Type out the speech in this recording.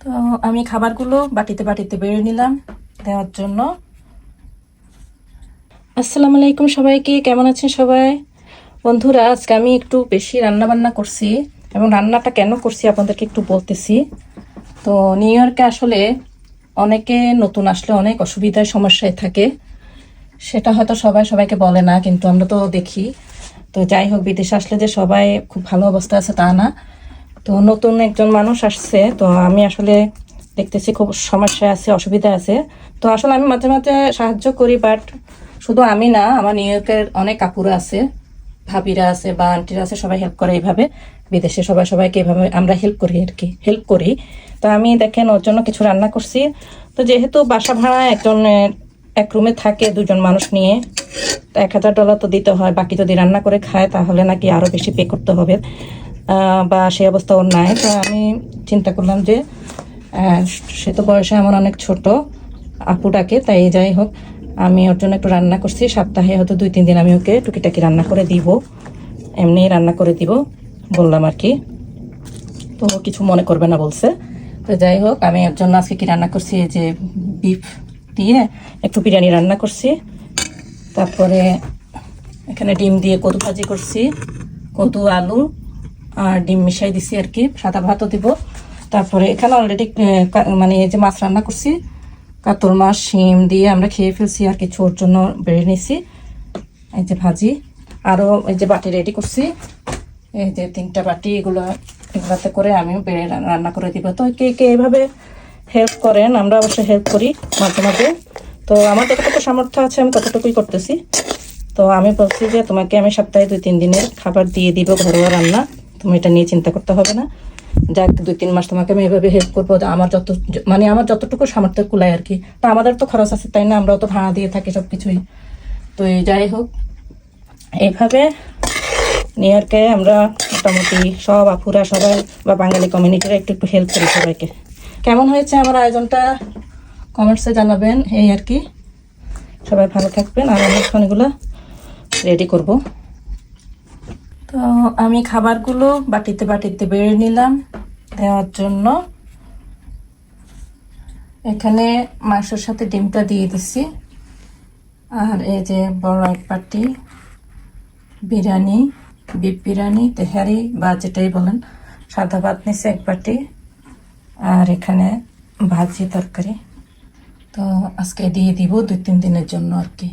তো আমি খাবারগুলো বাটিতে বাটিতে বেড়ে নিলাম দেওয়ার জন্য। আসসালামু আলাইকুম সবাইকে, কেমন আছেন সবাই? বন্ধুরা, আজকে আমি একটু বেশি রান্না বান্না করছি এবং রান্নাটা কেন করছি আপনাদেরকে একটু বলতেছি। তো নিউ ইয়র্কে আসলে অনেকে নতুন আসলে অনেক অসুবিধায় সমস্যায় থাকে, সেটা হয়তো সবাই সবাইকে বলে না, কিন্তু আমরা তো দেখি। তো যাই হোক, বিদেশে আসলে যে সবাই খুব ভালো অবস্থা আছে তা না। তো নতুন একজন মানুষ আসছে, তো আমি আসলে দেখতেছি খুব সমস্যায় আছে, অসুবিধা আছে। তো আসলে আমি মাঝে মাঝে সাহায্য করি, বাট শুধু আমি না, আমার নিউ ইয়র্কের অনেক কাকুরা আছে, ভাবিরা আছে বা আন্টিরা আছে, সবাই হেল্প করে এইভাবে। বিদেশে সবাই সবাইকে এইভাবে আমরা হেল্প করি আর কি, হেল্প করি। তো আমি দেখেন ওর জন্য কিছু রান্না করছি। তো যেহেতু বাসা ভাড়া একজন এক রুমে থাকে দুজন মানুষ নিয়ে, তো $1000 তো দিতে হয়। বাকি যদি রান্না করে খায় তাহলে নাকি আরো বেশি পে করতে হবে, বা সেই অবস্থা ওর নাই। তো আমি চিন্তা করলাম যে সে তো বয়সে আমার অনেক ছোট, আপুটাকে, তাই যাই হোক আমি ওর জন্য একটু রান্না করছি। সপ্তাহে হয়তো 2-3 দিন আমি ওকে টুকিটাকি রান্না করে দিব, এমনি রান্না করে দিব বললাম আর কি। তো কিছু মনে করবে না বলছে। তো যাই হোক, আমি ওর জন্য আজকে কি রান্না করছি, এই যে বিফ দিয়ে একটু বিরিয়ানি রান্না করছি। তারপরে এখানে ডিম দিয়ে কদু ভাজি করছি, কদু আলু আর ডিম মিশাই দিছি আর কি, সাদা ভাতও দিব। তারপরে এখানে অলরেডি মানে এই যে মাছ রান্না করছি, কাতল মাছ শিম দিয়ে আমরা খেয়ে ফেলছি, আর কিছু ওর জন্য বেড়ে নিছি। এই যে ভাজি, আরও এই যে বাটি রেডি করছি, এই যে 3টা বাটি, এগুলাতে করে আমি বেড়ে রান্না করে দিব। তো কে কে এইভাবে হেল্প করেন, আমরা অবশ্যই হেল্প করি মাঝে মাঝে। তো আমার যতটুকু সামর্থ্য আছে আমি ততটুকুই করতেছি। তো আমি বলছি যে তোমাকে আমি সপ্তাহে 2-3 দিনের খাবার দিয়ে দিব, ঘরোয়া রান্না, তুমি এটা নিয়ে চিন্তা করতে হবে না। যাক, 2-3 মাস তোমাকে আমি এভাবে হেল্প করবো, আমার মানে আমার যতটুকু সামর্থ্য কুলায় আর কি। তো আমাদের তো খরচ আছে তাই না, আমরাও তো ভাড়া দিয়ে থাকি সবকিছুই। তো এই যাই হোক, এইভাবে নিউ ইয়র্কে আমরা মোটামুটি সব আপুরা সবাই বা বাঙালি কমিউনিটিরা একটু একটু হেল্প করি সবাইকে। কেমন হয়েছে আমার আয়োজনটা কমেন্টসে জানাবেন, এই আর কি। সবাই ভালো থাকবেন, আর আমি এখন এগুলো রেডি করব। তো আমি খাবারগুলো বাটিতে বাটিতে বেড়ে নিলাম দেওয়ার জন্য। এখানে মাংসের সাথে ডিমটা দিয়ে দিছি, আর এই যে বড় এক বাটি বিরিয়ানি, বিফ বিরিয়ানি, তেহারি বা যেটাই বলেন, সাদা ভাত নিছি 1 বাটি, আর এখানে ভাজি তরকারি। তো আজকে দিয়ে দিব 2-3 দিনের জন্য আর কি।